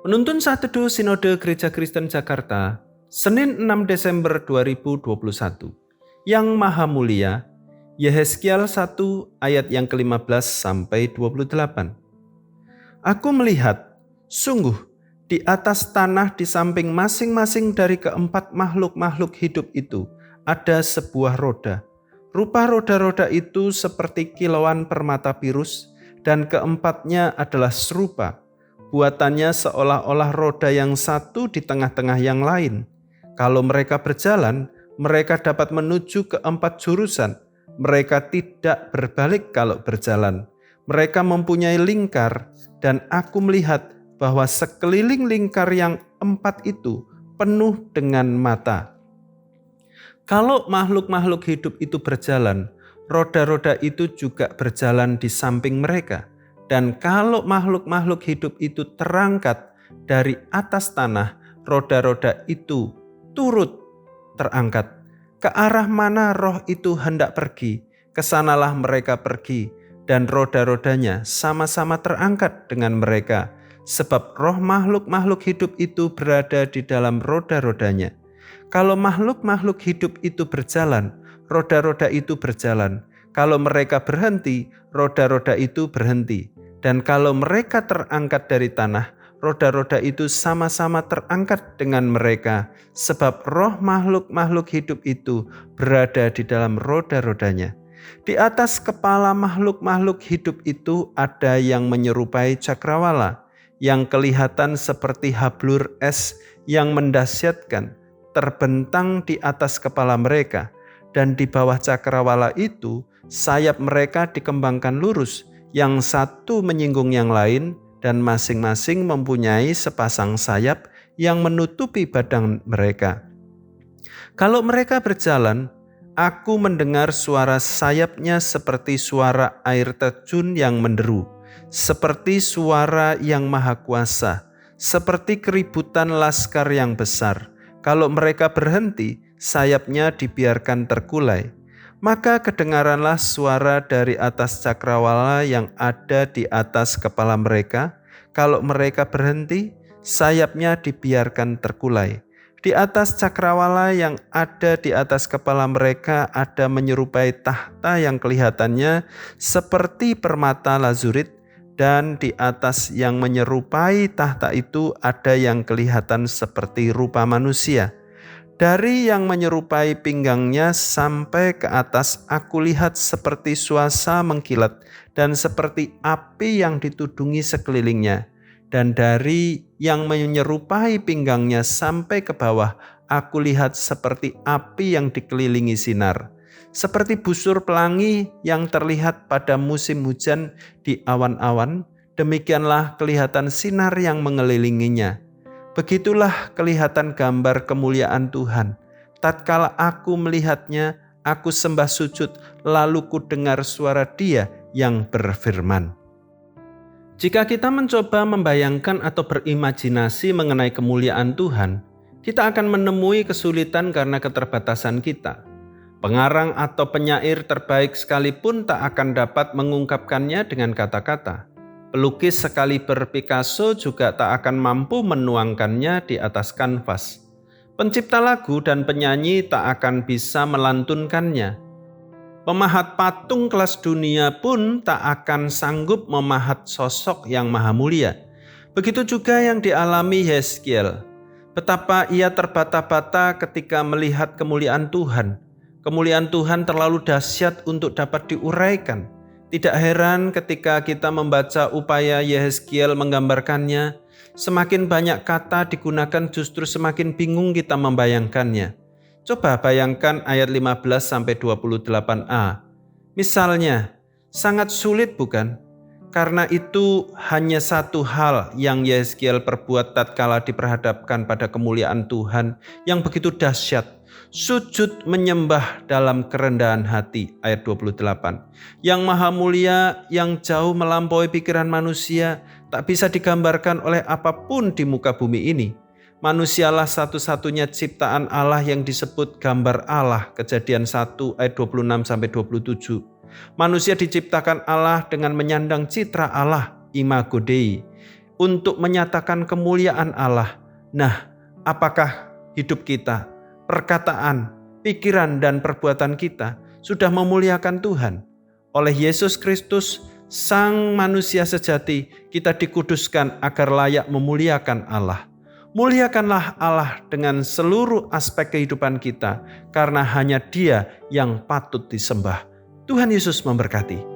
Penuntun Saat Teduh Sinode Gereja Kristen Jakarta, Senin 6 Desember 2021. Yang Maha Mulia, Yehezkiel 1 ayat yang ke-15 sampai 28. Aku melihat, sungguh, di atas tanah di samping masing-masing dari keempat makhluk-makhluk hidup itu ada sebuah roda. Rupa roda-roda itu seperti kilauan permata pirus, dan keempatnya adalah serupa. Buatannya seolah-olah roda yang satu di tengah-tengah yang lain. Kalau mereka berjalan, mereka dapat menuju ke empat jurusan. Mereka tidak berbalik kalau berjalan. Mereka mempunyai lingkar, dan aku melihat bahwa sekeliling lingkar yang empat itu penuh dengan mata. Kalau makhluk-makhluk hidup itu berjalan, roda-roda itu juga berjalan di samping mereka. Dan kalau makhluk-makhluk hidup itu terangkat dari atas tanah, roda-roda itu turut terangkat. Ke arah mana roh itu hendak pergi, kesanalah mereka pergi, dan roda-rodanya sama-sama terangkat dengan mereka, sebab roh makhluk-makhluk hidup itu berada di dalam roda-rodanya. Kalau makhluk-makhluk hidup itu berjalan, roda-roda itu berjalan. Kalau mereka berhenti, roda-roda itu berhenti. Dan kalau mereka terangkat dari tanah, roda-roda itu sama-sama terangkat dengan mereka, sebab roh makhluk-makhluk hidup itu berada di dalam roda-rodanya. Di atas kepala makhluk-makhluk hidup itu ada yang menyerupai cakrawala, yang kelihatan seperti hablur es yang mendahsyatkan, terbentang di atas kepala mereka, dan di bawah cakrawala itu sayap mereka dikembangkan lurus, yang satu menyinggung yang lain, dan masing-masing mempunyai sepasang sayap yang menutupi badan mereka. Kalau mereka berjalan, aku mendengar suara sayapnya seperti suara air terjun yang menderu, seperti suara yang maha kuasa, seperti keributan laskar yang besar. Kalau mereka berhenti, sayapnya dibiarkan terkulai. Maka kedengaranlah suara dari atas cakrawala yang ada di atas kepala mereka. Kalau mereka berhenti, sayapnya dibiarkan terkulai. Di atas cakrawala yang ada di atas kepala mereka ada menyerupai tahta yang kelihatannya seperti permata lazurit, dan di atas yang menyerupai tahta itu ada yang kelihatan seperti rupa manusia. Dari yang menyerupai pinggangnya sampai ke atas aku lihat seperti suasa mengkilat dan seperti api yang ditudungi sekelilingnya. Dan dari yang menyerupai pinggangnya sampai ke bawah aku lihat seperti api yang dikelilingi sinar. Seperti busur pelangi yang terlihat pada musim hujan di awan-awan, demikianlah kelihatan sinar yang mengelilinginya. Begitulah kelihatan gambar kemuliaan Tuhan. Tatkala aku melihatnya, aku sembah sujud, lalu kudengar suara Dia yang berfirman. Jika kita mencoba membayangkan atau berimajinasi mengenai kemuliaan Tuhan, kita akan menemui kesulitan karena keterbatasan kita. Pengarang atau penyair terbaik sekalipun tak akan dapat mengungkapkannya dengan kata-kata. Pelukis sekaliber Picasso juga tak akan mampu menuangkannya di atas kanvas. Pencipta lagu dan penyanyi tak akan bisa melantunkannya. Pemahat patung kelas dunia pun tak akan sanggup memahat sosok yang maha mulia. Begitu juga yang dialami Yehezkiel. Betapa ia terbata-bata ketika melihat kemuliaan Tuhan. Kemuliaan Tuhan terlalu dahsyat untuk dapat diuraikan. Tidak heran ketika kita membaca upaya Yehezkiel menggambarkannya, semakin banyak kata digunakan justru semakin bingung kita membayangkannya. Coba bayangkan ayat 15-28a. Misalnya, sangat sulit bukan? Karena itu hanya satu hal yang Yehezkiel perbuat tatkala diperhadapkan pada kemuliaan Tuhan yang begitu dahsyat. Sujud menyembah dalam kerendahan hati, ayat 28. Yang maha mulia, yang jauh melampaui pikiran manusia, tak bisa digambarkan oleh apapun di muka bumi ini. Manusialah satu-satunya ciptaan Allah yang disebut gambar Allah, Kejadian 1 ayat 26-27. Manusia diciptakan Allah dengan menyandang citra Allah, imago Dei. untuk menyatakan kemuliaan Allah. Nah, apakah hidup kita, perkataan, pikiran, dan perbuatan kita sudah memuliakan Tuhan? Oleh Yesus Kristus, Sang Manusia sejati, kita dikuduskan agar layak memuliakan Allah. Muliakanlah Allah dengan seluruh aspek kehidupan kita, karena hanya Dia yang patut disembah. Tuhan Yesus memberkati.